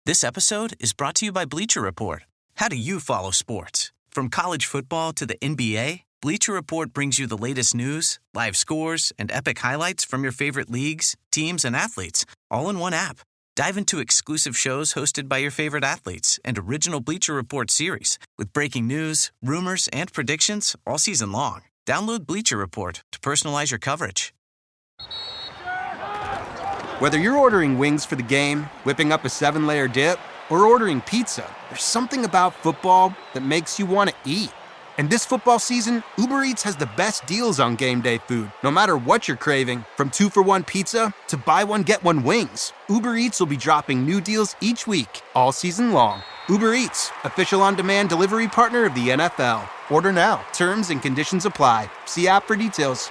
This episode is brought to you by Bleacher Report. How do you follow sports? From college football to the NBA, Bleacher Report brings you the latest news, live scores, and epic highlights from your favorite leagues, teams, and athletes, all in one app. Dive into exclusive shows hosted by your favorite athletes and original Bleacher Report series with breaking news, rumors, and predictions all season long. Download Bleacher Report to personalize your coverage. Whether you're ordering wings for the game, whipping up a 7-layer dip, or ordering pizza, there's something about football that makes you want to eat. And this football season, Uber Eats has the best deals on game day food. No matter what you're craving, from 2-for-1 pizza to buy one, get one wings, Uber Eats will be dropping new deals each week, all season long. Uber Eats, official on-demand delivery partner of the NFL. Order now. Terms and conditions apply. See app for details.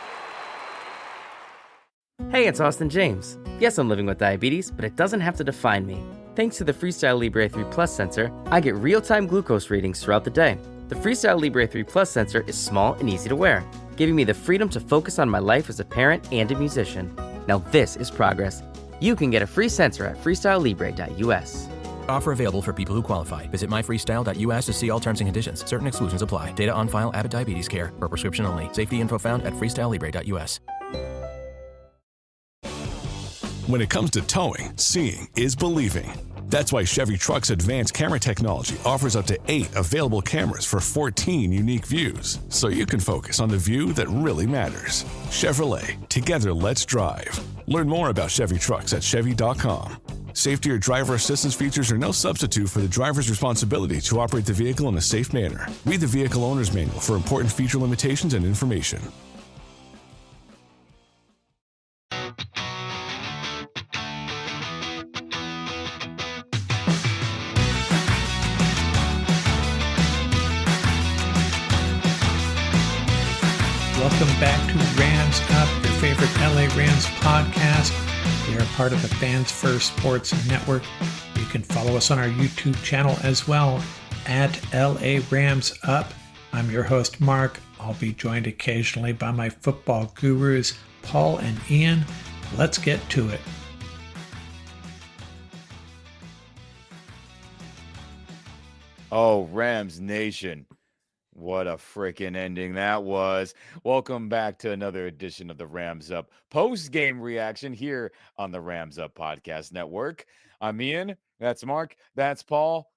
Hey, it's Austin James. Yes, I'm living with diabetes, but it doesn't have to define me. Thanks to the Freestyle Libre 3 Plus sensor, I get real-time glucose readings throughout the day. The Freestyle Libre 3 Plus sensor is small and easy to wear, giving me the freedom to focus on my life as a parent and a musician. Now this is progress. You can get a free sensor at freestylelibre.us. Offer available for people who qualify. Visit myfreestyle.us to see all terms and conditions. Certain exclusions apply. Data on file. Abbott Diabetes Care. Per prescription only. Safety info found at freestylelibre.us. When it comes to towing, seeing is believing. That's why Chevy Truck's advanced camera technology offers up to 8 available cameras for 14 unique views, so you can focus on the view that really matters. Chevrolet, together let's drive. Learn more about Chevy Trucks at Chevy.com. Safety or driver assistance features are no substitute for the driver's responsibility to operate the vehicle in a safe manner. Read the Vehicle Owner's Manual for important feature limitations and information. Welcome back to Rams Up, your favorite LA Rams podcast. We are part of the Fans First Sports Network. You can follow us on our YouTube channel as well at LA Rams Up. I'm your host, Mark. I'll be joined occasionally by my football gurus, Paul and Ian. Let's get to it. Oh, Rams Nation. What a freaking ending that was. Welcome back to another edition of the Rams Up post-game reaction here on the Rams Up Podcast Network. I'm Ian. That's Mark. That's Paul.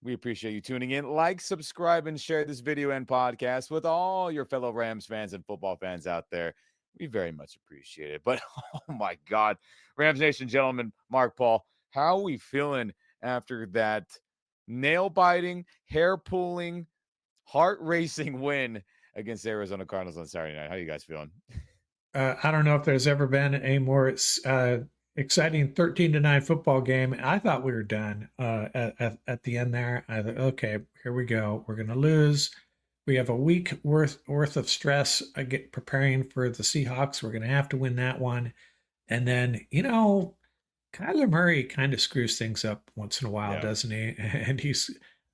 We appreciate you tuning in. Like, subscribe, and share this video and podcast with all your fellow Rams fans and football fans out there. We very much appreciate it. But, oh my God, Rams Nation, gentlemen, Mark, Paul, how are we feeling after that nail-biting, hair-pulling, heart-racing win against the Arizona Cardinals on Saturday night? How are you guys feeling? I don't know if there's ever been a more exciting 13-9 football game. I thought we were done at the end there. I thought, okay, here we go. We're going to lose. We have a week worth of stress preparing for the Seahawks. We're going to have to win that one. And then, Kyler Murray kind of screws things up once in a while, doesn't he? And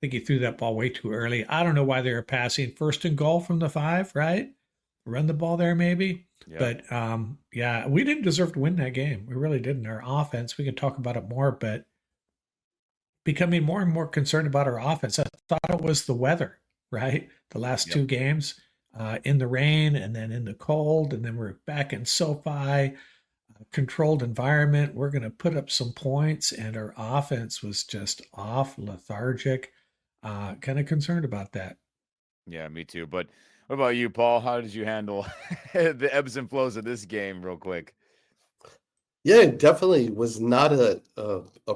I think he threw that ball way too early. I don't know why they were passing 1st and goal from the 5, right? Run the ball there maybe. Yeah. But, we didn't deserve to win that game. We really didn't. Our offense, we can talk about it more, but becoming more and more concerned about our offense. I thought it was the weather, right? The last 2 games in the rain and then in the cold, and then we're back in SoFi, controlled environment. We're going to put up some points, and our offense was just off, lethargic. Kind of concerned about that. Yeah, me too. But what about you, Paul? How did you handle the ebbs and flows of this game real quick? Yeah, it definitely was not a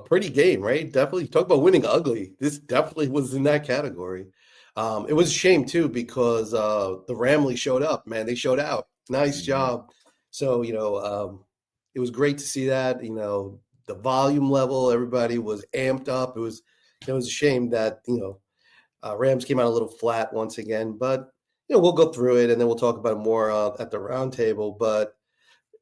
pretty game, right? Definitely talk about winning ugly. This definitely was in that category. It was a shame too because the Ramley showed up, man. They showed out. Nice job. So, it was great to see that, the volume level, everybody was amped up. It was a shame that, Rams came out a little flat once again, but, we'll go through it and then we'll talk about it more at the roundtable. But,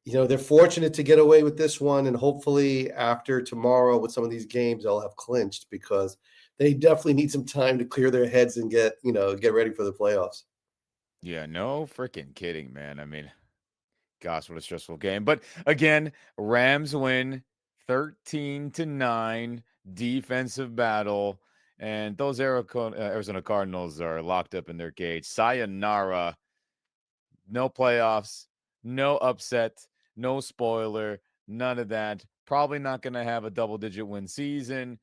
they're fortunate to get away with this one. And hopefully after tomorrow with some of these games, they'll have clinched because they definitely need some time to clear their heads and get ready for the playoffs. Yeah, no freaking kidding, man. I mean, gosh, what a stressful game. But again, Rams win 13-9. defensive battle. And those Arizona Cardinals are locked up in their cage. Sayonara. No playoffs, no upset, no spoiler, none of that. Probably not going to have a double-digit win season.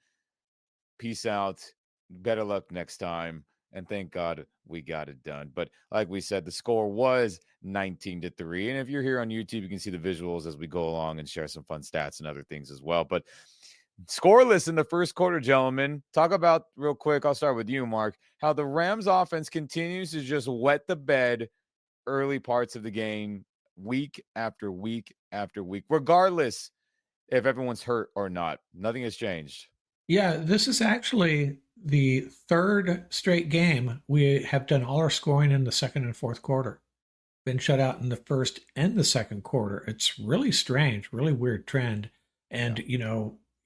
Peace out. Better luck next time. And thank God we got it done. But like we said, the score was 19-3. And if you're here on YouTube, you can see the visuals as we go along and share some fun stats and other things as well. But scoreless in the first quarter, gentlemen. Talk about real quick. I'll start with you, Mark, how the Rams offense continues to just wet the bed early parts of the game, week after week after week, regardless if everyone's hurt or not. Nothing has changed. Yeah, this is actually the third straight game we have done all our scoring in the second and fourth quarter. Been shut out in the first and the second quarter. It's really strange, really weird trend. And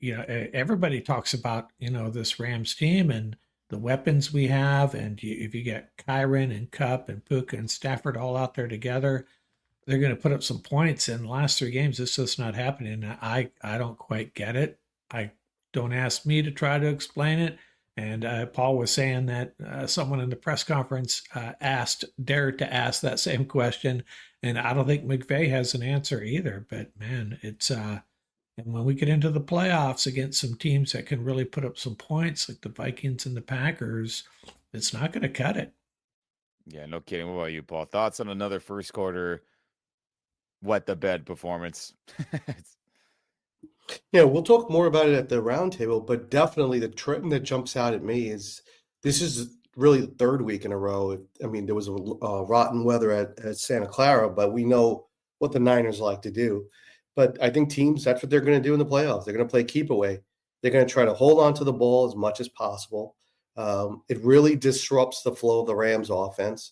everybody talks about this Rams team and the weapons we have, and if you get Kyron and Cup and Puka and Stafford all out there together, they're going to put up some points. In the last three games, it's just not happening. I don't quite get it. I don't ask me to try to explain it. And Paul was saying that someone in the press conference dared to ask that same question. And I don't think McVay has an answer either. But man, it's and when we get into the playoffs against some teams that can really put up some points, like the Vikings and the Packers, it's not going to cut it. Yeah, no kidding. What about you, Paul? Thoughts on another first quarter wet the bed performance? Yeah, we'll talk more about it at the roundtable, but definitely the trend that jumps out at me is this is really the third week in a row. I mean, there was rotten weather at Santa Clara, but we know what the Niners like to do. But I think teams, that's what they're going to do in the playoffs. They're going to play keep away. They're going to try to hold on to the ball as much as possible. It really disrupts the flow of the Rams offense.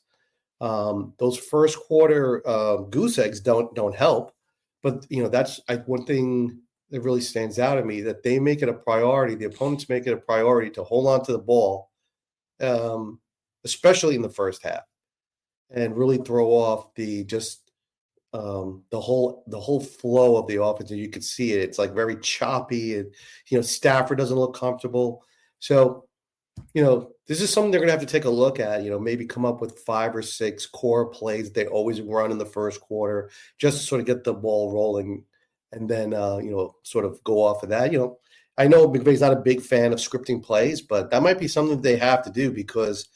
Those first quarter goose eggs don't help, but that's one thing that really stands out to me, that they make it a priority. The opponents make it a priority to hold on to the ball, especially in the first half, and really throw off the whole flow of the offense. And you could see it. It's like very choppy, and Stafford doesn't look comfortable. So this is something they're going to have to take a look at, maybe come up with 5 or 6 core plays that they always run in the first quarter, just to sort of get the ball rolling, and then, sort of go off of that. I know McVay's not a big fan of scripting plays, but that might be something they have to do, because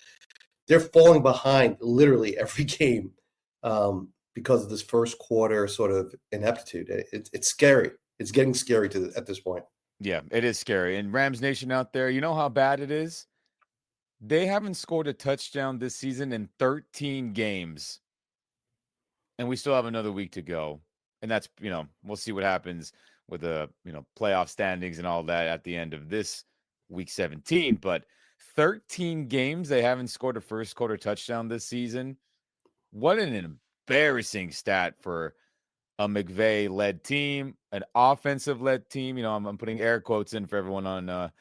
they're falling behind literally every game because of this first quarter sort of ineptitude. It's scary. It's getting scary at this point. Yeah, it is scary. And Rams Nation out there, you know how bad it is? They haven't scored a touchdown this season in 13 games. And we still have another week to go. And that's, we'll see what happens with the, playoff standings and all that at the end of this week 17. But 13 games, they haven't scored a first quarter touchdown this season. What an embarrassing stat for a McVay-led team, an offensive-led team. I'm putting air quotes in for everyone on the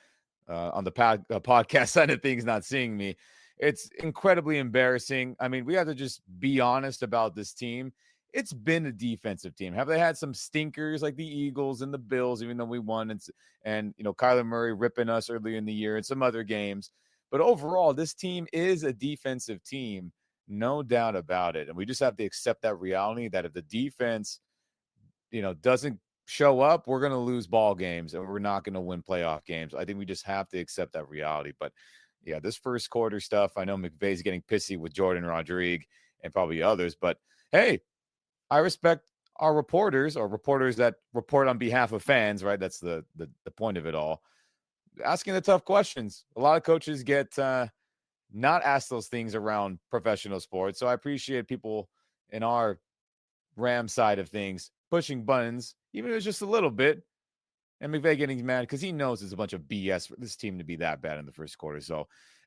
podcast side of things not seeing me. It's incredibly embarrassing. I mean, we have to just be honest about this team. It's been a defensive team. Have they had some stinkers like the Eagles and the Bills, even though we won, and Kyler Murray ripping us earlier in the year and some other games? But overall, this team is a defensive team, no doubt about it. And we just have to accept that reality, that if the defense, doesn't show up, we're going to lose ball games and we're not going to win playoff games. I think we just have to accept that reality. But yeah, this first quarter stuff, I know McVay's getting pissy with Jordan Rodriguez and probably others, but hey, I respect our reporters, or reporters that report on behalf of fans, right? That's the point of it all. Asking the tough questions. A lot of coaches get not asked those things around professional sports. So I appreciate people in our Ram side of things pushing buttons, even if it's just a little bit. And McVay getting mad because he knows it's a bunch of BS for this team to be that bad in the first quarter. So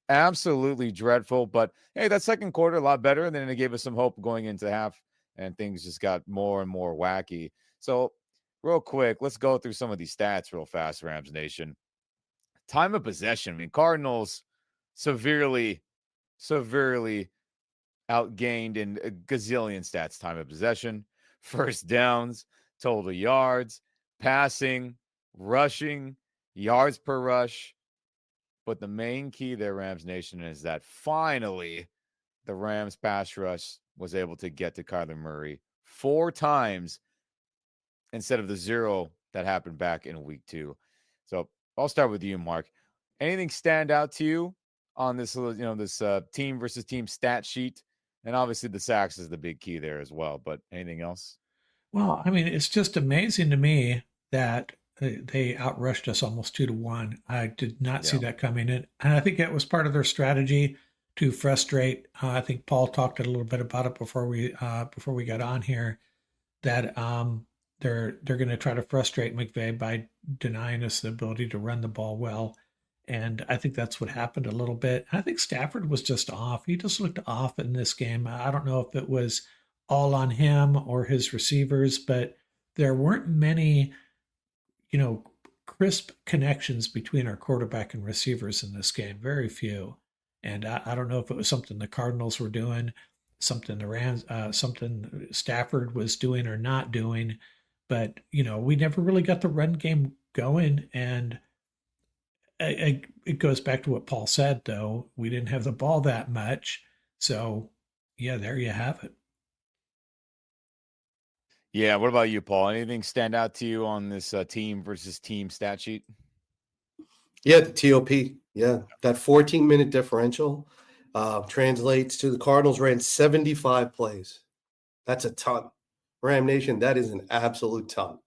absolutely dreadful. But hey, that second quarter, a lot better. And then it gave us some hope going into half, and things just got more and more wacky. So real quick, let's go through some of these stats real fast, Rams Nation. Time of possession. I mean, Cardinals severely outgained in a gazillion stats. Time of possession, first downs, total yards, passing, rushing, yards per rush. But the main key there, Rams Nation, is that finally the Rams pass rush was able to get to Kyler Murray 4 times instead of the 0 that happened back in week 2. So I'll start with you, Mark. Anything stand out to you on this, this team versus team stat sheet? And obviously the sacks is the big key there as well. But anything else? Well, I mean, it's just amazing to me that they outrushed us almost 2-1. I did not see that coming in. And I think that was part of their strategy to frustrate. I think Paul talked a little bit about it before we got on here, that they're going to try to frustrate McVay by denying us the ability to run the ball well. And I think that's what happened a little bit. I think Stafford was just off. He just looked off in this game. I don't know if it was all on him or his receivers, but there weren't many, crisp connections between our quarterback and receivers in this game. Very few. And I don't know if it was something the Cardinals were doing, something the Rams, something Stafford was doing or not doing, but we never really got the run game going. And it goes back to what Paul said, though. We didn't have the ball that much. So, yeah, there you have it. Yeah, what about you, Paul? Anything stand out to you on this team versus team stat sheet? Yeah, the TOP. Yeah, that 14-minute differential translates to the Cardinals ran 75 plays. That's a ton. Ram Nation, that is an absolute ton.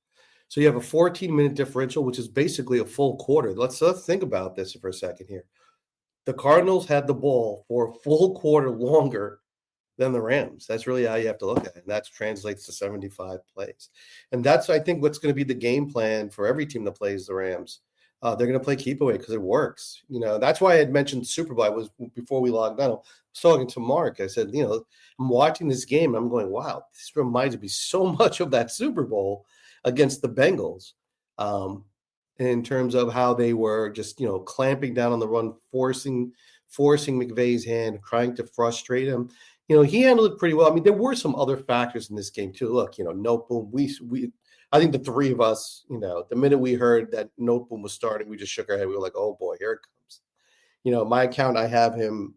So you have a 14-minute differential, which is basically a full quarter. Let's think about this for a second here. The Cardinals had the ball for a full quarter longer than the Rams. That's really how you have to look at it. And that translates to 75 plays. And that's, I think, what's going to be the game plan for every team that plays the Rams. They're going to play keep away because it works. That's why I had mentioned Super Bowl. Was before we logged on. I was talking to Mark. I said, I'm watching this game and I'm going, wow, this reminds me so much of that Super Bowl against the Bengals, in terms of how they were just, clamping down on the run, forcing McVay's hand, trying to frustrate him. He handled it pretty well. I mean, there were some other factors in this game too. Look, Noteboom, I think the three of us, the minute we heard that Noteboom was starting, we just shook our head. We were like, oh boy, here it comes. My account, I have him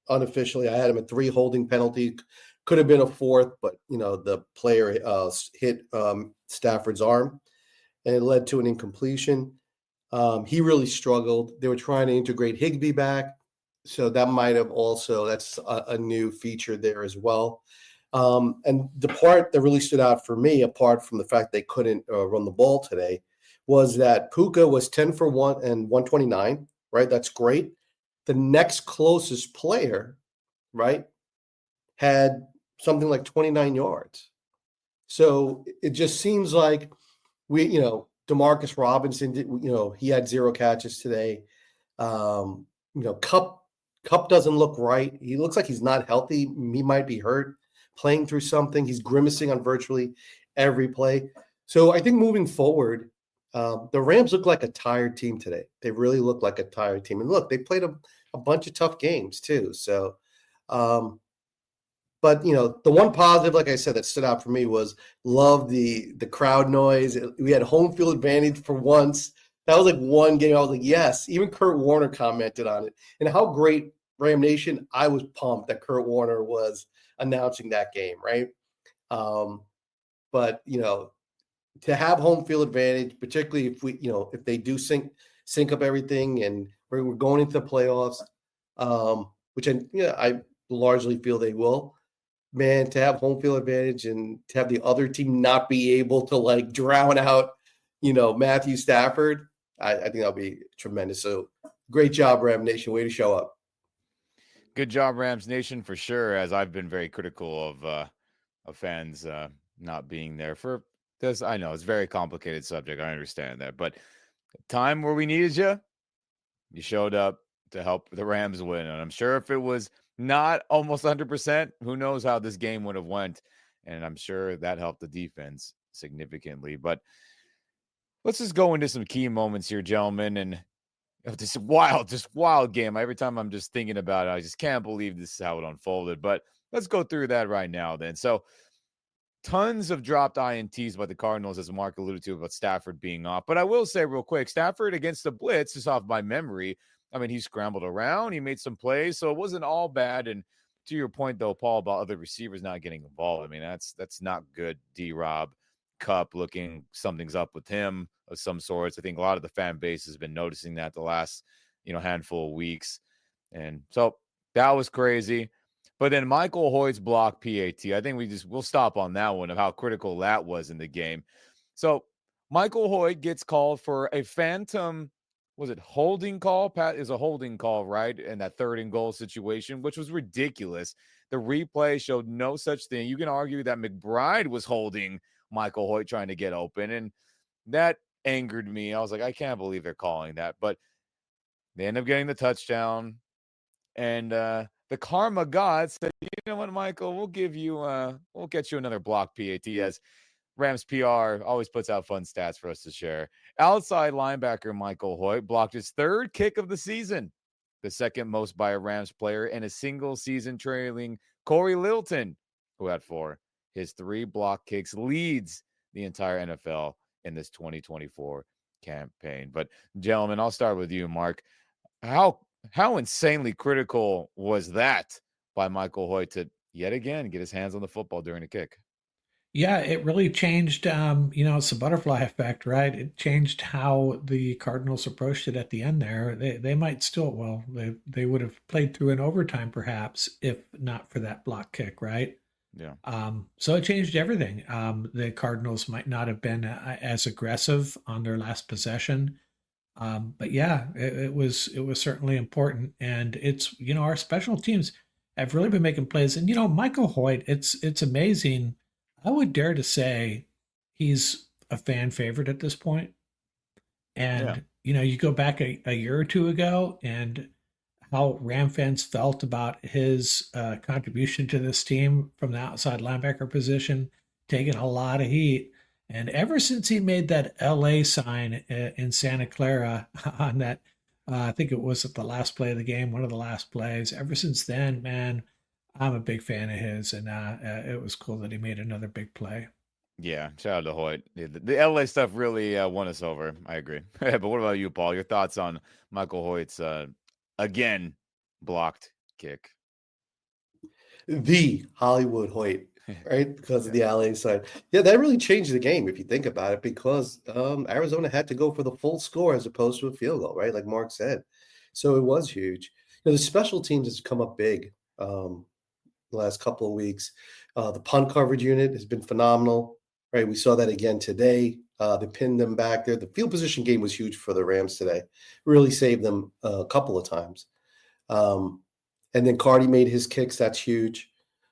unofficially. I had him at 3 holding penalty. Could have been a 4th, but the player hit Stafford's arm, and it led to an incompletion. He really struggled. They were trying to integrate Higbee back, so that might have also, that's a new feature there as well. And the part that really stood out for me, apart from the fact they couldn't run the ball today, was that Puka was 10 for 1 and 129, right? That's great. The next closest player, right, had something like 29 yards. So it just seems like Demarcus Robinson did, he had 0 catches today. Cup doesn't look right. He looks like he's not healthy. He might be hurt, playing through something. He's grimacing on virtually every play. So I think moving forward, the Rams look like a tired team today. They really look like a tired team. And look, they played a bunch of tough games too. So, but the one positive, like I said, that stood out for me was love the crowd noise. We had home field advantage for once. That was like one game I was like, yes. Even Kurt Warner commented on it. And how great, Ram Nation, I was pumped that Kurt Warner was announcing that game, right? But to have home field advantage, particularly if if they do sync up everything and we're going into the playoffs, which I largely feel they will. Man, to have home field advantage and to have the other team not be able to like drown out, Matthew Stafford, I think that'll be tremendous. So great job, Ram Nation. Way to show up. Good job, Rams Nation, for sure. As I've been very critical of fans not being there for this. I know it's a very complicated subject. I understand that, but the time where we needed you, you showed up to help the Rams win. And I'm sure if it was not almost 100%, who knows how this game would have went. And I'm sure that helped the defense significantly. But let's just go into some key moments here, gentlemen. And this wild game. Every time I'm just thinking about it, I just can't believe this is how it unfolded. But let's go through that right now then. So tons of dropped INTs by the Cardinals, as Mark alluded to, about Stafford being off. But I will say real quick, Stafford against the blitz, just off my memory, I mean, he scrambled around, he made some plays, so it wasn't all bad. And to your point, though, Paul, about other receivers not getting involved, I mean, that's not good. D-Rob, Cup looking something's up with him of some sorts. I think a lot of the fan base has been noticing that the last, handful of weeks. And so that was crazy. But then Michael Hoyt's block PAT, I think we'll stop on that one of how critical that was in the game. So Michael Hoyt gets called for a phantom, was it holding call? Pat, is a holding call, right? In that 3rd and goal situation, which was ridiculous. The replay showed no such thing. You can argue that McBride was holding Michael Hoyt trying to get open, and that angered me. I was like, I can't believe they're calling that. But they end up getting the touchdown, and the karma god said, you know what, Michael, we'll get you another block PAT, as Rams PR always puts out fun stats for us to share. Outside linebacker Michael Hoyt blocked his 3rd kick of the season, the 2nd most by a Rams player in a single season, trailing Corey Littleton, who had 4. His 3 block kicks leads the entire NFL in this 2024 campaign. But gentlemen, I'll start with you, Mark. How insanely critical was that by Michael Hoyt to yet again get his hands on the football during the kick? Yeah, it really changed, it's a butterfly effect, right? It changed how the Cardinals approached it at the end there. They might still, they would have played through in overtime perhaps if not for that block kick, right? Yeah. So it changed everything. The Cardinals might not have been as aggressive on their last possession. But yeah, it was certainly important. And it's, our special teams have really been making plays. And, Michael Hoyt, it's amazing. I would dare to say he's a fan favorite at this point. And, you go back a year or two ago and how Ram fans felt about his contribution to this team from the outside linebacker position, taking a lot of heat. And ever since he made that LA sign in Santa Clara on that, I think it was at the last play of the game, one of the last plays, ever since then, man, I'm a big fan of his. And it was cool that he made another big play. Yeah, shout out to Hoyt. The LA stuff really won us over. I agree. But what about you, Paul? Your thoughts on Michael Hoyt's, again, blocked kick? The Hollywood Hoyt, right? Because of the LA side. Yeah, that really changed the game if you think about it, because Arizona had to go for the full score as opposed to a field goal, right? Like Mark said. So it was huge. The special teams has come up big the last couple of weeks. The punt coverage unit has been phenomenal, right? We saw that again today. They pinned them back there. The field position game was huge for the Rams today. Really saved them a couple of times. And then Cardi made his kicks. That's huge.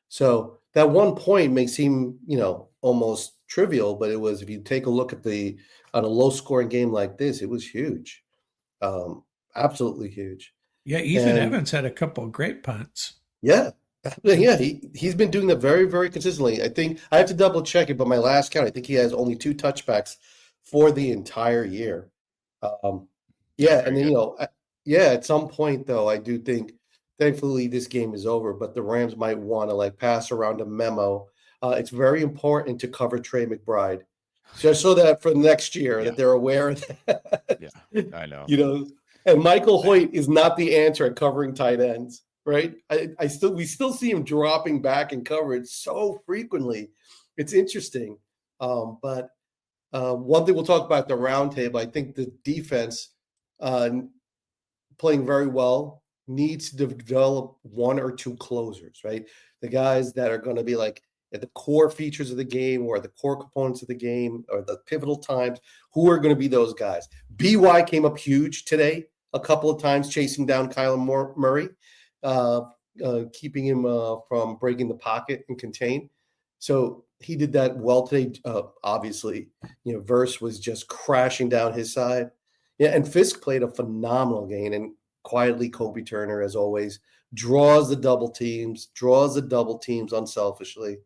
So that 1 point may seem, almost trivial, but it was, if you take a look at on a low scoring game like this, it was huge. Absolutely huge. Yeah. Ethan Evans had a couple of great punts. Yeah. Yeah. He's been doing that very, very consistently. I think I have to double check it, but my last count, I think he has only 2 touchbacks for the entire year. Yeah. And then, at some point though, I do think, thankfully, this game is over, but the Rams might want to pass around a memo. It's very important to cover Trey McBride, just so that for next year that they're aware of that. Yeah, I know. And Michael Hoyt is not the answer at covering tight ends, right? We still see him dropping back in coverage so frequently. It's interesting. But one thing we'll talk about the roundtable, I think the defense playing very well needs to develop 1 or 2 closers, right? The guys that are going to be at the core features of the game or the core components of the game or the pivotal times, who are going to be those guys? BY came up huge today a couple of times, chasing down Kyler Murray, keeping him from breaking the pocket and contain. So he did that well today. Obviously, Verse was just crashing down his side. Yeah, and Fisk played a phenomenal game, and quietly, Kobe Turner, as always, draws the double teams unselfishly.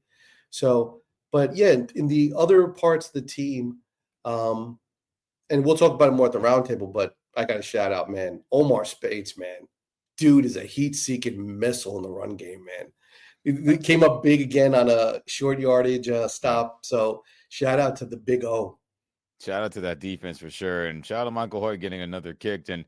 So, but yeah, in the other parts of the team, and we'll talk about it more at the roundtable, but I got to shout out, man, Omar Spades, man. Dude is a heat-seeking missile in the run game, man. It came up big again on a short yardage stop. So shout out to the Big O. Shout out to that defense for sure. And shout out to Michael Hoyt getting another kick and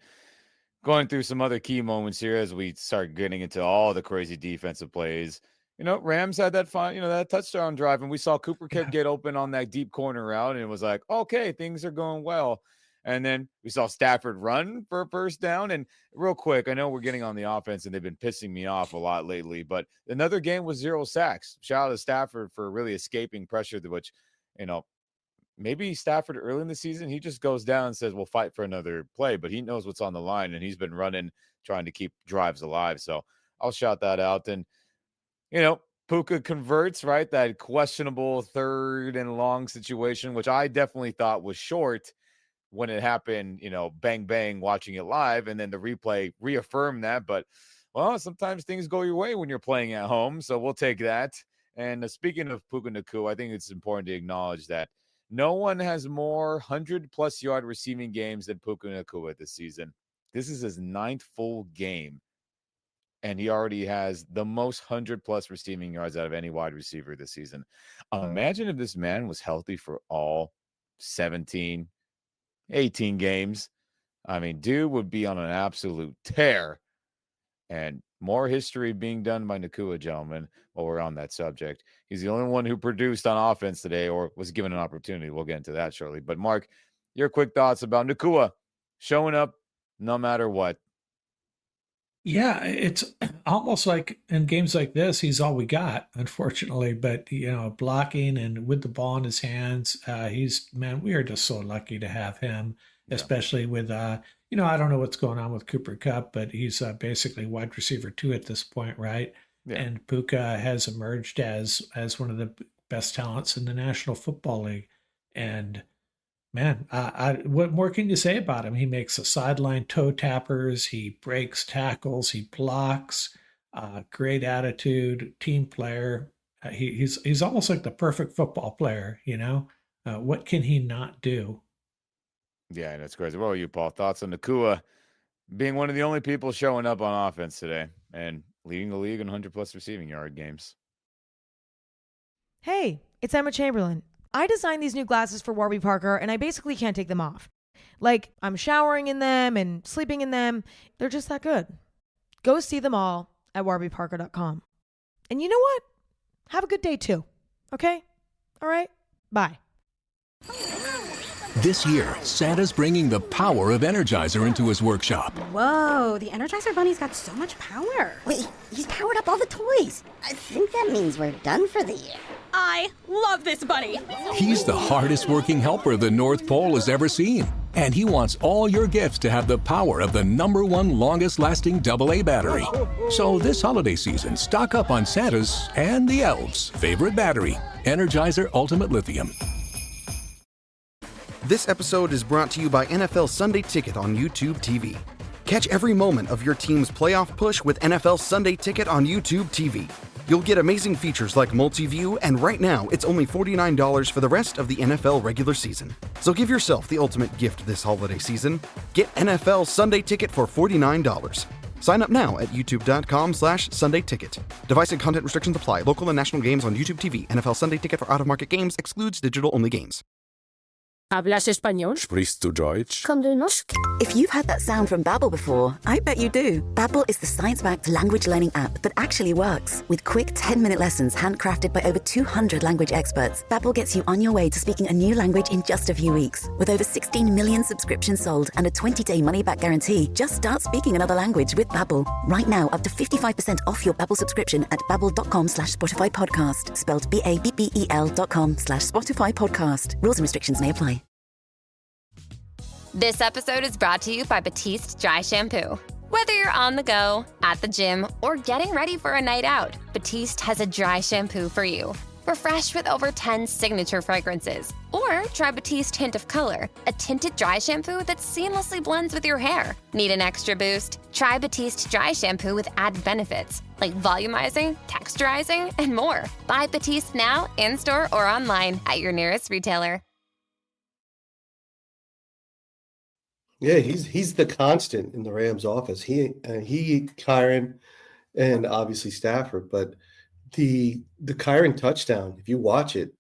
going through some other key moments here as we start getting into all the crazy defensive plays. Rams had that that touchdown drive, and we saw Cooper Kupp get open on that deep corner route, and it was like, okay, things are going well. And then we saw Stafford run for a first down. And real quick, I know we're getting on the offense, and they've been pissing me off a lot lately, but another game with 0 sacks. Shout out to Stafford for really escaping pressure, which, maybe Stafford early in the season, he just goes down and says, we'll fight for another play, but he knows what's on the line, and he's been running, trying to keep drives alive. So I'll shout that out. And, Puka converts, right? That questionable 3rd and long situation, which I definitely thought was short when it happened, bang, bang, watching it live. And then the replay reaffirmed that. But, well, sometimes things go your way when you're playing at home. So we'll take that. And speaking of Puka Nacua, I think it's important to acknowledge that no one has more 100-plus yard receiving games than Puka Nacua this season. This is his 9th full game, and he already has the most 100-plus receiving yards out of any wide receiver this season. Imagine if this man was healthy for all 17, 18 games. I mean, dude would be on an absolute tear. And more history being done by Nacua, gentlemen, while we're on that subject. He's the only one who produced on offense today or was given an opportunity. We'll get into that shortly. But, Mark, your quick thoughts about Nacua showing up no matter what. Yeah, it's almost like in games like this, he's all we got, unfortunately. But, blocking and with the ball in his hands, we are just so lucky to have him, especially with, I don't know what's going on with Cooper Kupp, but he's basically wide receiver 2 at this point, right? Yeah. And Puka has emerged as one of the best talents in the National Football League. And man, what more can you say about him? He makes the sideline toe tappers. He breaks tackles. He blocks. Great attitude, team player. He's almost like the perfect football player. What can he not do? Yeah, that's crazy. What are you, Paul? Thoughts on Nacua being one of the only people showing up on offense today and leading the league in 100-plus receiving yard games? Hey, it's Emma Chamberlain. I designed these new glasses for Warby Parker, and I basically can't take them off. Like, I'm showering in them and sleeping in them. They're just that good. Go see them all at warbyparker.com. And you know what? Have a good day, too. Okay? All right? Bye. This year, Santa's bringing the power of Energizer into his workshop. Whoa, the Energizer Bunny's got so much power. Wait, he's powered up all the toys. I think that means we're done for the year. I love this bunny. He's the hardest working helper the North Pole has ever seen. And he wants all your gifts to have the power of the #1 longest lasting AA battery. So this holiday season, stock up on Santa's and the elves' favorite battery, Energizer Ultimate Lithium. This episode is brought to you by NFL Sunday Ticket on YouTube TV. Catch every moment of your team's playoff push with NFL Sunday Ticket on YouTube TV. You'll get amazing features like multi-view, and right now, it's only $49 for the rest of the NFL regular season. So give yourself the ultimate gift this holiday season. Get NFL Sunday Ticket for $49. Sign up now at youtube.com/Sunday Ticket. Device and content restrictions apply. Local and national games on YouTube TV. NFL Sunday Ticket for out-of-market games excludes digital-only games. ¿Hablas español? Sprichst du Deutsch? Kann du Norsk? If you've had that sound from Babbel before, I bet you do. Babbel is the science-backed language learning app that actually works. With quick 10-minute lessons handcrafted by over 200 language experts, Babbel gets you on your way to speaking a new language in just a few weeks. With over 16 million subscriptions sold and a 20-day money-back guarantee, just start speaking another language with Babbel. Right now, up to 55% off your Babbel subscription at babbel.com/Spotify podcast. Spelled BABBEL.com/Spotify podcast. Rules and restrictions may apply. This episode is brought to you by Batiste Dry Shampoo. Whether you're on the go, at the gym, or getting ready for a night out, Batiste has a dry shampoo for you. Refresh with over 10 signature fragrances. Or try Batiste Hint of Color, a tinted dry shampoo that seamlessly blends with your hair. Need an extra boost? Try Batiste Dry Shampoo with added benefits like volumizing, texturizing, and more. Buy Batiste now, in-store or online at your nearest retailer. Yeah, he's the constant in the Rams office. He, Kyron, and obviously Stafford. But the Kyron touchdown, if you watch it,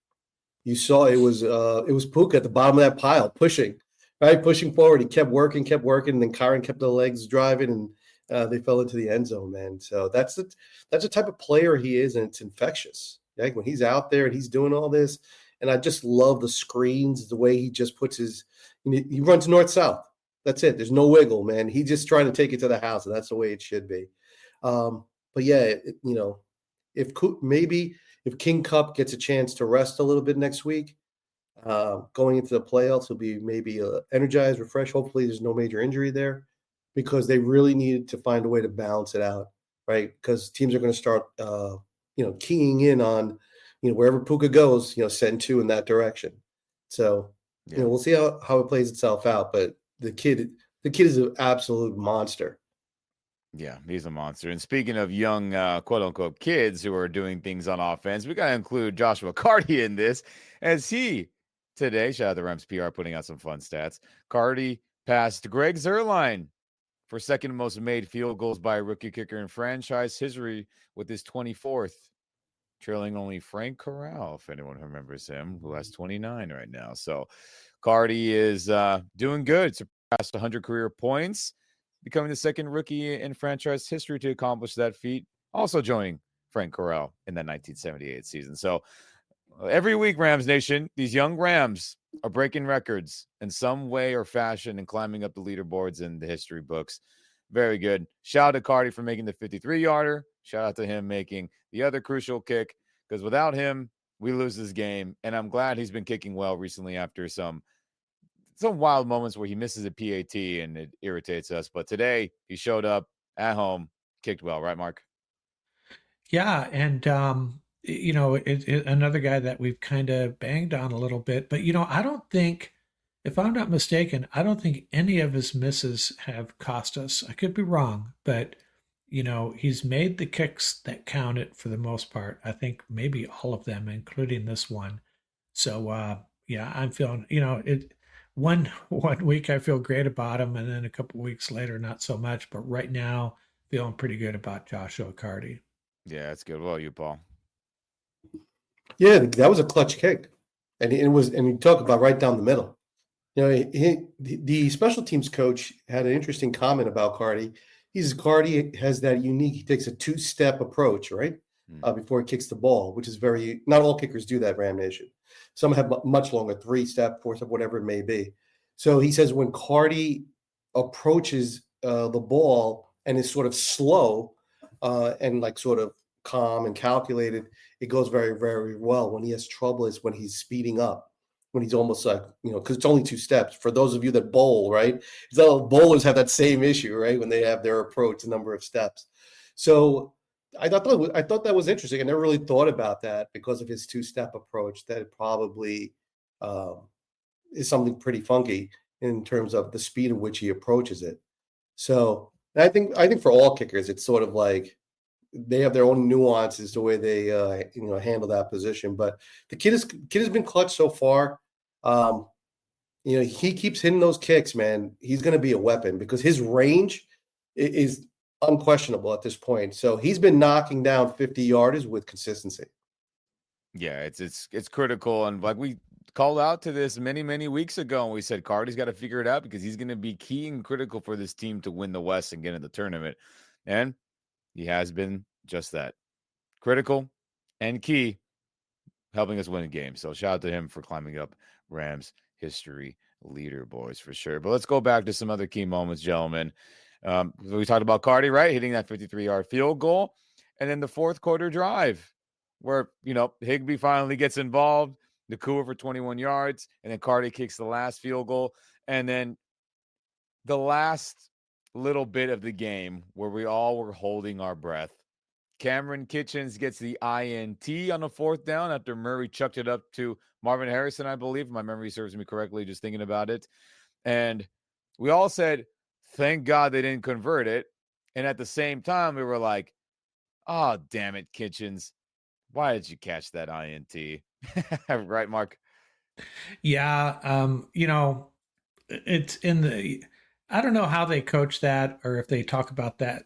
you saw it was Puka at the bottom of that pile pushing, right? Pushing forward. He kept working, and then Kyron kept the legs driving, and they fell into the end zone, man. So that's the type of player he is, and it's infectious. Like when he's out there and he's doing all this, and I just love the screens, the way he just puts he runs north-south. That's it. There's no wiggle, man. He's just trying to take it to the house, and that's the way it should be. But yeah, if maybe if King Cup gets a chance to rest a little bit next week, going into the playoffs, he'll be maybe energized, refreshed. Hopefully, there's no major injury there, because they really needed to find a way to balance it out, right? Because teams are going to start, keying in on, wherever Puka goes, send two in that direction. So, we'll see how it plays itself out. But the kid is an absolute monster. Yeah, he's a monster. And speaking of young, quote unquote, kids who are doing things on offense, we got to include Joshua Carty in this, as he today, shout out to Rams PR, putting out some fun stats. Carty passed Greg Zuerlein for second most made field goals by a rookie kicker in franchise history with his 24th, trailing only Frank Corral, if anyone remembers him, who has 29 right now. So Carty is doing good. Surpassed 100 career points, becoming the second rookie in franchise history to accomplish that feat, also joining Frank Corral in that 1978 season. So every week, Rams Nation, these young Rams are breaking records in some way or fashion and climbing up the leaderboards in the history books. Very good. Shout out to Carty for making the 53-yarder. Shout out to him making the other crucial kick, because without him, we lose this game. And I'm glad he's been kicking well recently after some wild moments where he misses a PAT and it irritates us. But today he showed up at home, kicked well, right, Mark? Yeah, and another guy that we've kind of banged on a little bit, but I don't think, if I'm not mistaken, I don't think any of his misses have cost us. I could be wrong, but he's made the kicks that counted for the most part. I think maybe all of them, including this one. So yeah, I'm feeling, one week I feel great about him, and then a couple weeks later, not so much. But right now, feeling pretty good about Joshua Carty. Yeah, that's good. Well, you, Paul. Yeah, that was a clutch kick, and you talk about right down the middle. The special teams coach had an interesting comment about Carty. Carty has that unique. He takes a two-step approach, right, before he kicks the ball, which is not all kickers do that. Ram Nation. Some have much longer, 3-step, 4-step, whatever it may be. So he says when Carty approaches the ball and is sort of slow and like sort of calm and calculated, it goes very, very well. When he has trouble is when he's speeding up, when he's almost like, because it's only 2 steps. For those of you that bowl, right? Bowlers have that same issue, right? When they have their approach, the number of steps. So I thought that was interesting. I never really thought about that because of his 2-step approach. That it probably is something pretty funky in terms of the speed at which he approaches it. So I think for all kickers, it's sort of like they have their own nuances the way they handle that position. But the kid has been clutch so far. He keeps hitting those kicks, man. He's going to be a weapon because his range is unquestionable at this point. So he's been knocking down 50-yarders with consistency. Yeah, it's critical. And like we called out to this many weeks ago, and we said Carty's got to figure it out because he's going to be key and critical for this team to win the West and get in the tournament. And he has been just that, critical and key, helping us win a game. So shout out to him for climbing up Rams history leaderboards for sure. But let's go back to some other key moments, gentlemen. We talked about Carty, right? Hitting that 53-yard field goal. And then the fourth quarter drive where, Higbee finally gets involved, Nakua for 21 yards, and then Carty kicks the last field goal. And then the last little bit of the game where we all were holding our breath, Cameron Kitchens gets the INT on the 4th down after Murray chucked it up to Marvin Harrison, I believe. If my memory serves me correctly, just thinking about it. And we all said, thank God they didn't convert it. And at the same time, we were like, oh, damn it, Kitchens. Why did you catch that INT? Right, Mark? Yeah. It's in the I don't know how they coach that or if they talk about that,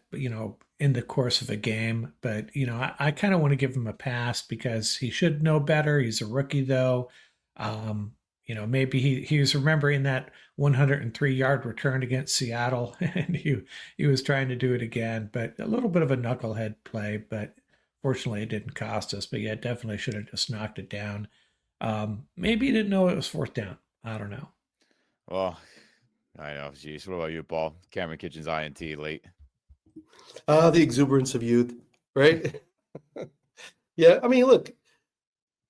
in the course of a game. But, I kind of want to give him a pass because he should know better. He's a rookie, though. Maybe he was remembering that 103-yard return against Seattle, and he was trying to do it again. But a little bit of a knucklehead play, but fortunately it didn't cost us. But yeah, definitely should have just knocked it down. Maybe he didn't know it was fourth down. I don't know. Well, I know. Jeez. What about you, Paul? Cameron Kitchens INT late. The exuberance of youth, right? Yeah, I mean, look,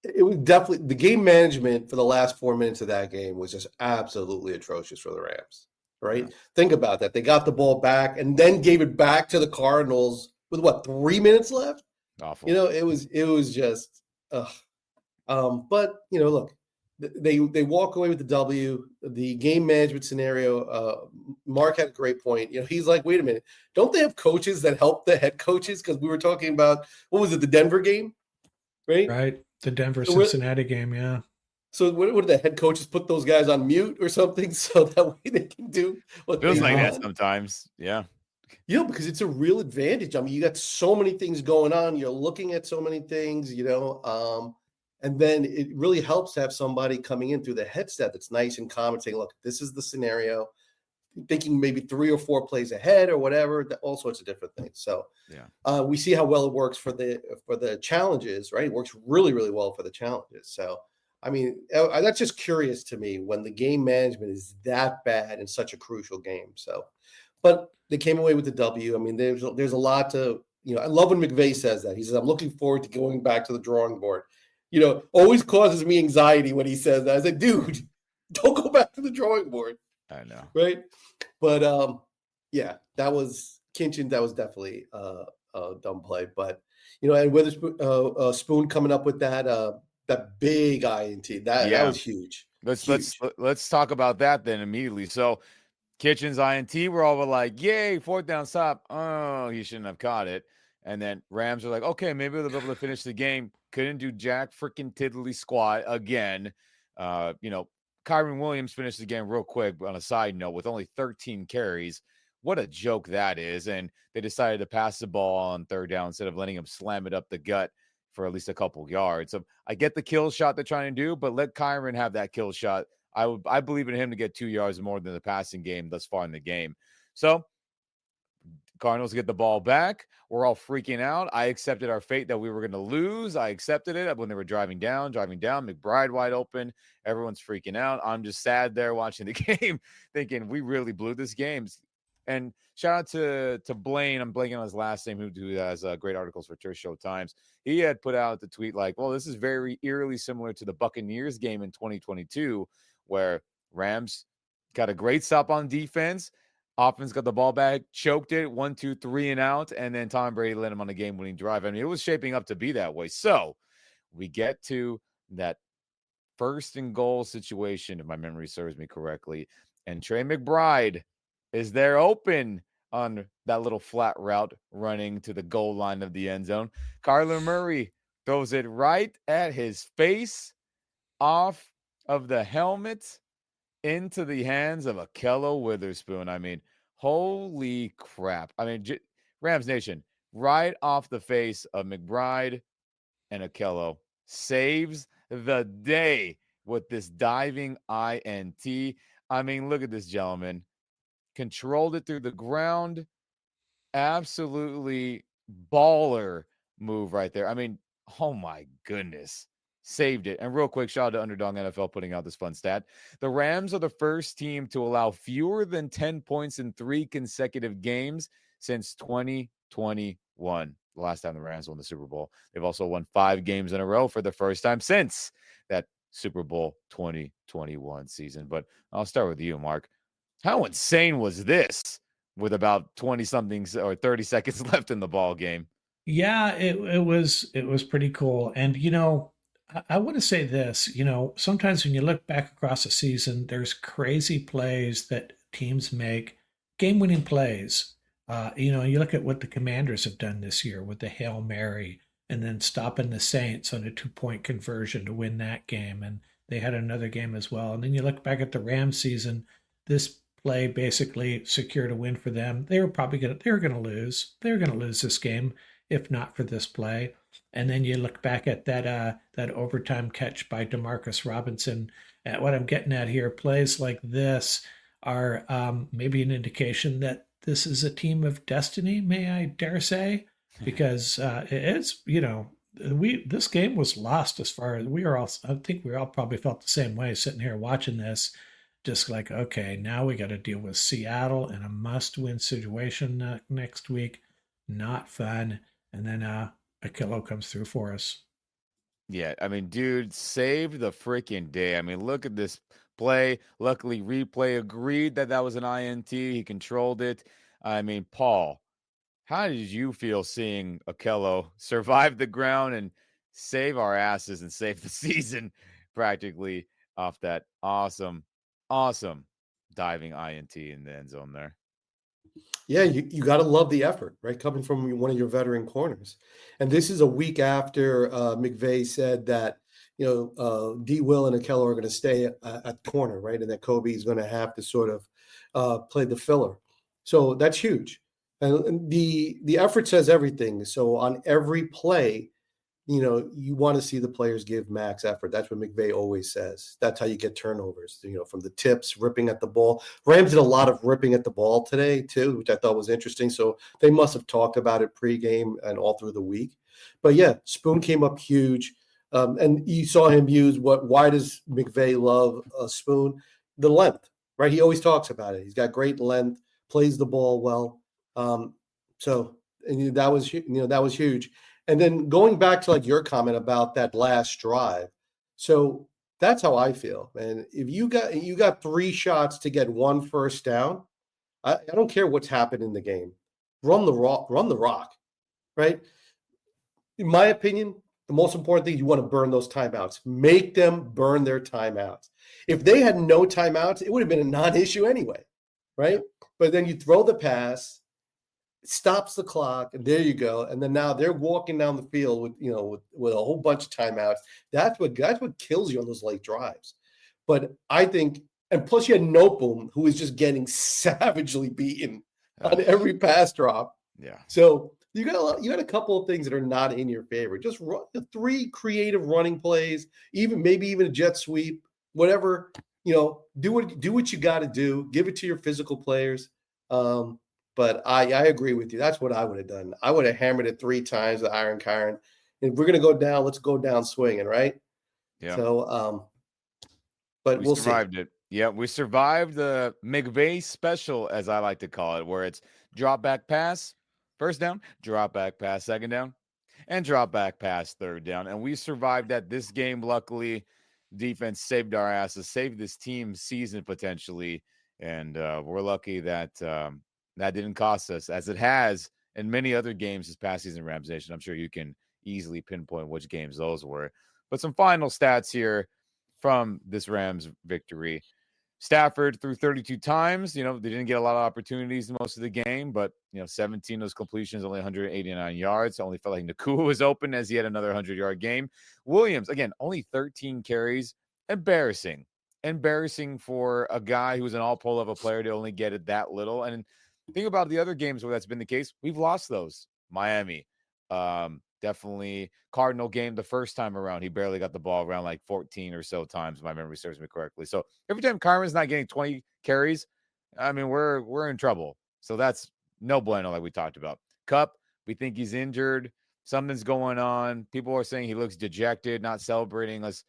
it was definitely the game management for the last 4 minutes of that game was just absolutely atrocious for the Rams, right? Yeah. Think about that. They got the ball back and then gave it back to the Cardinals with what, 3 minutes left? Awful. It was just, but look, they walk away with the W. The game management scenario. Mark had a great point. He's like, wait a minute, don't they have coaches that help the head coaches? Because we were talking about what was it, the Denver game, right? Right, the Denver-Cincinnati game, yeah. So what did the head coaches put those guys on mute or something so that way they can do what Feels they like want? that sometimes. Yeah. Yeah, because it's a real advantage. I mean, you got so many things going on. You're looking at so many things, and then it really helps to have somebody coming in through the headset that's nice and calm and saying, look, this is the scenario, thinking maybe 3 or 4 plays ahead or whatever, all sorts of different things. So yeah, we see how well it works for the challenges, right? It works really, really well for the challenges. So, I mean, that's just curious to me when the game management is that bad in such a crucial game. So, but they came away with the W. I mean, there's a lot to, I love when McVay says that. He says, I'm looking forward to going back to the drawing board. Always causes me anxiety when he says that. I said, dude, don't go back to the drawing board. I know. Right. But yeah, that was Kinchin. That was definitely a dumb play. But, and Witherspoon Spoon coming up with that big INT, that was huge. Let's talk about that then immediately. So Kitchens INT, we're all like, yay, fourth down stop. Oh, he shouldn't have caught it. And then Rams are like, okay, maybe they'll be able to finish the game. Couldn't do jack freaking tiddly squat again. Kyron Williams finished the game real quick on a side note with only 13 carries. What a joke that is. And they decided to pass the ball on third down instead of letting him slam it up the gut for at least a couple yards. So I get the kill shot they're trying to do, but let Kyron have that kill shot. I believe in him to get 2 yards more than the passing game thus far in the game. So Cardinals get the ball back. We're all freaking out. I accepted our fate that we were going to lose. I accepted it when they were driving down. McBride wide open. Everyone's freaking out. I'm just sad there watching the game thinking we really blew this game. And shout out to Blaine. I'm blanking on his last name, who has great articles for Turf Show Times. He had put out the tweet like, well, this is very eerily similar to the Buccaneers game in 2022 where Rams got a great stop on defense. Offense got the ball back, choked it, 1, 2, 3 and out, and then Tom Brady led him on a game-winning drive. I mean, it was shaping up to be that way. So we get to that first and goal situation, if my memory serves me correctly, and Trey McBride is there open on that little flat route running to the goal line of the end zone. Kyler Murray throws it right at his face off of the helmet into the hands of Akello Witherspoon. I mean, holy crap. I mean, Rams Nation, right off the face of McBride and Akello, saves the day with this diving INT. I mean, look at this gentleman. Controlled it through the ground. Absolutely baller move right there. I mean, oh my goodness. Saved it. And real quick, shout out to Underdog NFL putting out this fun stat. The Rams are the first team to allow fewer than 10 points in 3 consecutive games since 2021. The last time the Rams won the Super Bowl. They've also won 5 games in a row for the first time since that Super Bowl 2021 season. But I'll start with you, Mark. How insane was this with about 20-something or 30 seconds left in the ball game? Yeah, it was pretty cool. And, I want to say this, sometimes when you look back across a season, there's crazy plays that teams make, game-winning plays. You look at what the Commanders have done this year with the Hail Mary and then stopping the Saints on a 2-point conversion to win that game. And they had another game as well. And then you look back at the Rams season, this play basically secured a win for them. They were gonna lose. They were gonna lose this game if not for this play. And then you look back at that overtime catch by Demarcus Robinson. At what I'm getting at here, plays like this are maybe an indication that this is a team of destiny, may I dare say, because it's this game was lost as far as we are all. I think we all probably felt the same way sitting here watching this, just like, okay, now we got to deal with Seattle in a must-win situation next week. Not fun. And then Akilo comes through for us. Yeah, I mean, dude, saved the freaking day. I mean, look at this play. Luckily, replay agreed that that was an INT. He controlled it. I mean, Paul, how did you feel seeing Okello survive the ground and save our asses and save the season practically off that awesome diving INT in the end zone there? Yeah, you got to love the effort, right? Coming from one of your veteran corners. And this is a week after McVay said that, D. Will and Okello are going to stay at corner, right? And that Kobe is going to have to sort of play the filler. So that's huge. And the effort says everything. So on every play, you want to see the players give max effort. That's what McVay always says. That's how you get turnovers, from the tips, ripping at the ball. Rams did a lot of ripping at the ball today, too, which I thought was interesting. So they must have talked about it pregame and all through the week. But yeah, Spoon came up huge. And you saw him use why does McVay love Spoon? The length, right? He always talks about it. He's got great length, plays the ball well. And that was huge. And then going back to like your comment about that last drive. So that's how I feel, man. If you got 3 shots to get 1 first down, I don't care what's happened in the game. Run the rock, right? In my opinion, the most important thing, you want to burn those timeouts. Make them burn their timeouts. If they had no timeouts, it would have been a non-issue anyway, right? But then you throw the pass, stops the clock, and there you go. And then now they're walking down the field with a whole bunch of timeouts. That's what kills you on those late drives. But I think, and plus you had Nopum, who is just getting savagely beaten on every pass drop. Yeah. So you got a couple of things that are not in your favor. Just run the 3 creative running plays, maybe even a jet sweep, whatever. Do what you got to do. Give it to your physical players. But I agree with you. That's what I would have done. I would have hammered it 3 times the Iron Kyron. If we're going to go down, let's go down swinging, right? Yeah. So, but we'll survived see. it. Yeah, we survived the McVay special, as I like to call it, where it's drop back pass, first down, drop back pass, second down, and drop back pass, third down. And we survived that. This game, luckily, defense saved our asses, saved this team's season potentially. And we're lucky that that didn't cost us, as it has in many other games this past season, Rams Nation. I'm sure you can easily pinpoint which games those were. But some final stats here from this Rams victory. Stafford threw 32 times. They didn't get a lot of opportunities most of the game, but 17 of those completions, only 189 yards. Only felt like Nakua was open as he had another 100-yard game. Williams, again, only 13 carries. Embarrassing for a guy who's an all-pro level player to only get it that little. And think about the other games where that's been the case. We've lost those. Miami, definitely Cardinal game the first time around. He barely got the ball around like 14 or so times, if my memory serves me correctly. So every time Kyron's not getting 20 carries, I mean, we're in trouble. So that's no bueno, like we talked about. Kupp, we think he's injured. Something's going on. People are saying he looks dejected, not celebrating as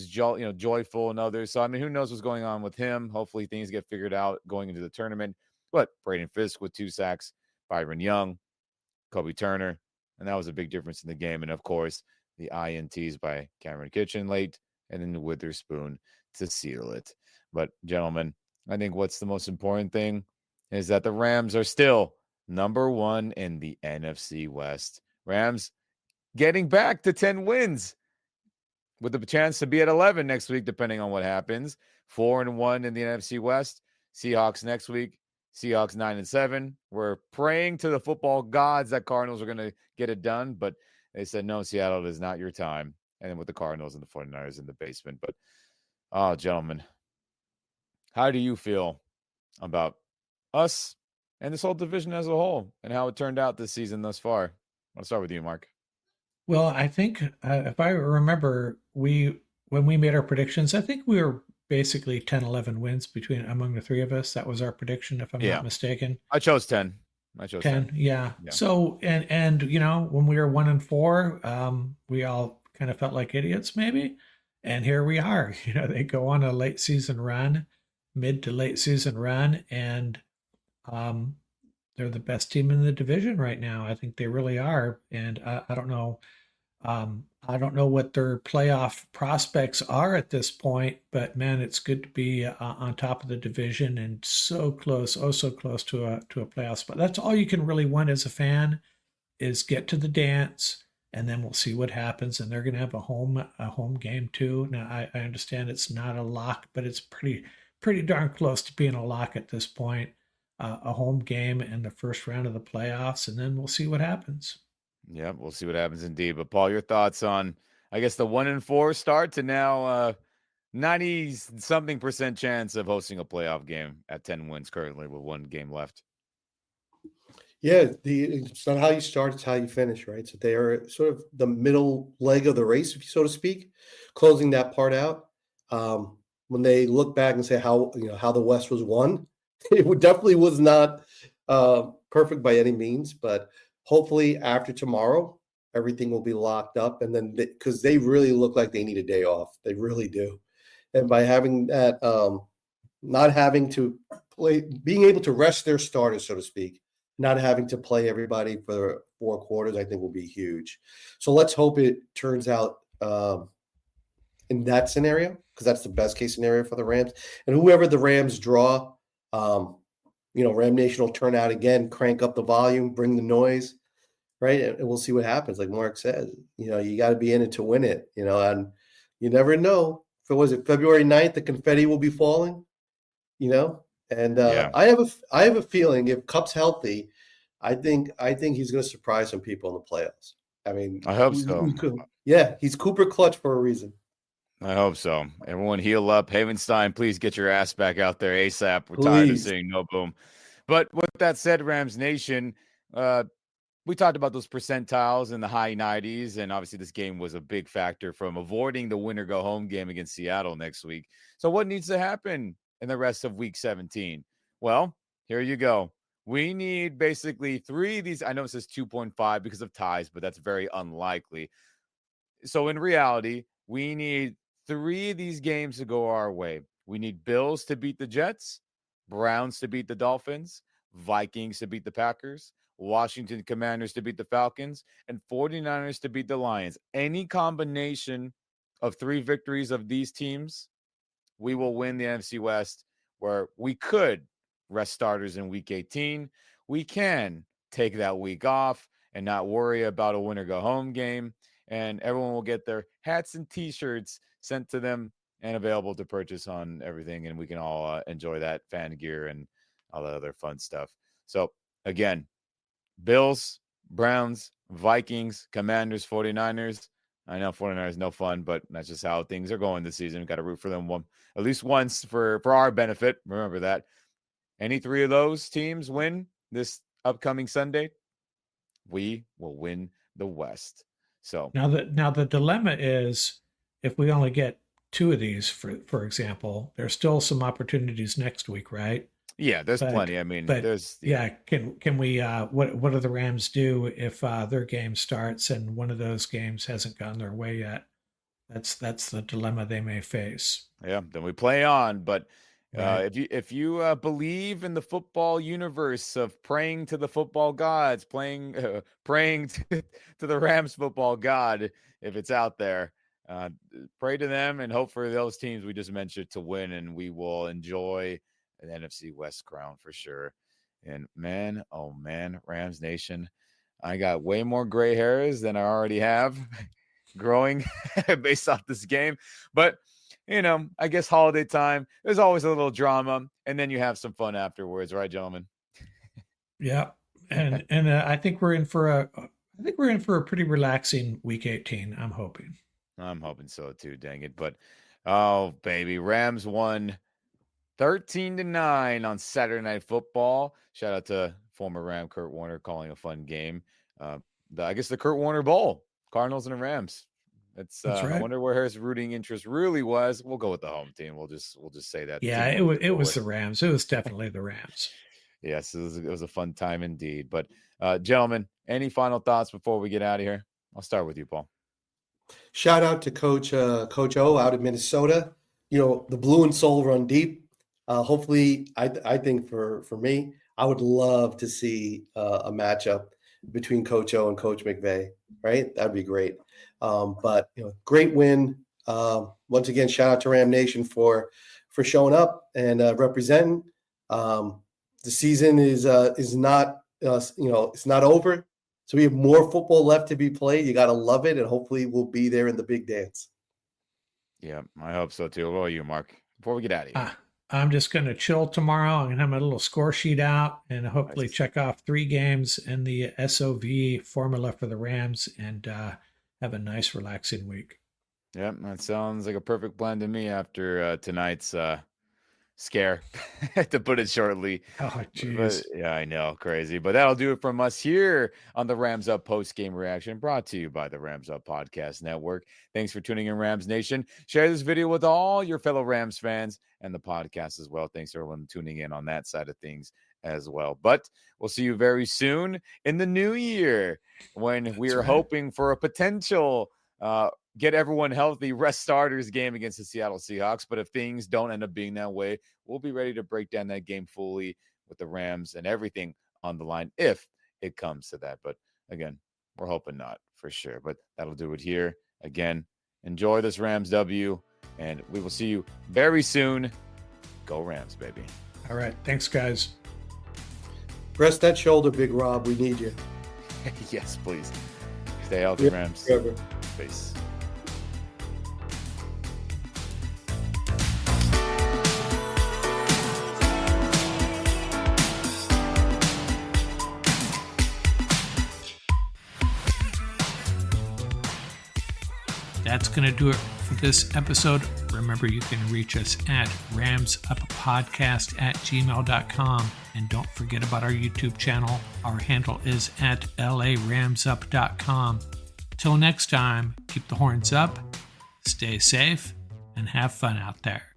joyful and others. So, I mean, who knows what's going on with him? Hopefully things get figured out going into the tournament. But Braden Fisk with 2 sacks, Byron Young, Kobe Turner, and that was a big difference in the game. And, of course, the INTs by Cameron Kitchen late and then the Witherspoon to seal it. But, gentlemen, I think what's the most important thing is that the Rams are still number 1 in the NFC West. Rams getting back to 10 wins. With the chance to be at 11 next week, depending on what happens. 4-1 in the NFC West. Seahawks next week. Seahawks 9-7. We're praying to the football gods that Cardinals are going to get it done, but they said, no, Seattle, it is not your time. And then with the Cardinals and the 49ers in the basement. But, oh, gentlemen, how do you feel about us and this whole division as a whole and how it turned out this season thus far? I'll start with you, Mark. Well, I think if I remember, when we made our predictions, I think we were basically 10, 11 wins among the three of us. That was our prediction, if I'm Yeah. not mistaken. I chose 10. 10, yeah. So and when we were 1-4, we all kind of felt like idiots, maybe. And here we are. They go on a late season run, mid to late season run, and they're the best team in the division right now. I think they really are. And I don't know. I don't know what their playoff prospects are at this point, but man, it's good to be on top of the division and so close, oh so close to a playoff spot. That's all you can really want as a fan, is get to the dance, and then we'll see what happens. And they're going to have a home game too. Now I understand it's not a lock, but it's pretty darn close to being a lock at this point. A home game in the first round of the playoffs, and then we'll see what happens. Yeah, we'll see what happens indeed. But Paul, your thoughts on, I guess, the 1-4 start to now 90-something% chance of hosting a playoff game at 10 wins currently with one game left. Yeah, it's not how you start, it's how you finish, right? So they are sort of the middle leg of the race, so to speak, closing that part out. When they look back and say how the West was won, it definitely was not perfect by any means, but hopefully after tomorrow, everything will be locked up. And then because they really look like they need a day off. They really do. And by having that, not having to play, being able to rest their starters, so to speak, not having to play everybody for 4 quarters, I think will be huge. So let's hope it turns out in that scenario, because that's the best case scenario for the Rams. And whoever the Rams draw, Ram Nation will turn out again, crank up the volume, bring the noise, right? And we'll see what happens. Like Mark said, you got to be in it to win it, and you never know. Was it February 9th, the confetti will be falling, And I have a feeling if Cup's healthy, I think he's going to surprise some people in the playoffs. I mean, I hope so. He's Cooper Clutch for a reason. I hope so. Everyone heal up. Havenstein, please get your ass back out there ASAP. We're tired of seeing no boom. But with that said, Rams Nation, we talked about those percentiles in the high 90s, and obviously this game was a big factor from avoiding the winner-go-home game against Seattle next week. So what needs to happen in the rest of Week 17? Well, here you go. We need basically 3 of these. I know it says 2.5 because of ties, but that's very unlikely. So in reality, we need 3 of these games to go our way. We need Bills to beat the Jets, Browns to beat the Dolphins, Vikings to beat the Packers, Washington Commanders to beat the Falcons, and 49ers to beat the Lions. Any combination of 3 victories of these teams, we will win the NFC West, where we could rest starters in Week 18. We can take that week off and not worry about a winner-go-home game, and everyone will get their hats and T-shirts sent to them and available to purchase on everything, and we can all enjoy that fan gear and all that other fun stuff. So, again, Bills, Browns, Vikings, Commanders, 49ers. I know 49ers no fun, but that's just how things are going this season. We've got to root for them at least once for our benefit. Remember that. Any 3 of those teams win this upcoming Sunday, we will win the West. So now the dilemma is, if we only get 2 of these, for example, there's still some opportunities next week, right? Yeah, there's plenty. I mean, there's Can we? What do the Rams do if their game starts and one of those games hasn't gone their way yet? That's the dilemma they may face. Yeah, then we play on. But Right. if you believe in the football universe of praying to the football gods, praying to the Rams football god, if it's out there, pray to them and hope for those teams we just mentioned to win, and we will enjoy an NFC West crown for sure. And man, oh man, Rams Nation, I got way more gray hairs than I already have growing based off this game. But, I guess holiday time, there's always a little drama, and then you have some fun afterwards, right, gentlemen? Yeah. And I think we're in for a pretty relaxing Week 18, I'm hoping. I'm hoping so too, dang it. But, oh, baby, Rams won 13-9 on Saturday Night Football. Shout out to former Ram Kurt Warner calling a fun game. I guess the Kurt Warner Bowl, Cardinals and the Rams. That's right. I wonder where his rooting interest really was. We'll go with the home team. We'll just say that. Yeah, it was the Rams. It was definitely the Rams. Yes, it was a fun time indeed. But gentlemen, any final thoughts before we get out of here? I'll start with you, Paul. Shout out to Coach O out of Minnesota. The blue and soul run deep. Hopefully, I think for me, I would love to see a matchup between Coach O and Coach McVay. Right, that'd be great. But great win. Once again, shout out to Ram Nation for showing up and representing. The season is not it's not over. So we have more football left to be played. You got to love it, and hopefully we'll be there in the big dance. Yeah, I hope so too. What about you, Mark? Before we get out of here. I'm just going to chill tomorrow. I'm going to have my little score sheet out and hopefully check off 3 games in the SOV formula for the Rams and have a nice, relaxing week. Yep, that sounds like a perfect plan to me after tonight's scare, to put it shortly. Oh, jeez. Yeah, I know, crazy. But that'll do it from us here on the Rams Up post-game reaction, brought to you by the Rams Up Podcast Network. Thanks for tuning in, Rams Nation. Share this video with all your fellow Rams fans and the podcast as well. Thanks to everyone tuning in on that side of things as well. But we'll see you very soon in the new year when we are hoping for a potential get everyone healthy, rest starters game against the Seattle Seahawks. But if things don't end up being that way, we'll be ready to break down that game fully with the Rams and everything on the line if it comes to that. But again, we're hoping not for sure. But that'll do it here. Again, enjoy this Rams W, and we will see you very soon. Go Rams, baby. All right. Thanks, guys. Rest that shoulder, Big Rob. We need you. Yes, please. Stay healthy, Rams. Forever. Peace. That's going to do it for this episode. Remember, you can reach us at ramsuppodcast@gmail.com. And don't forget about our YouTube channel. Our handle is at laramsup.com. Till next time, keep the horns up, stay safe, and have fun out there.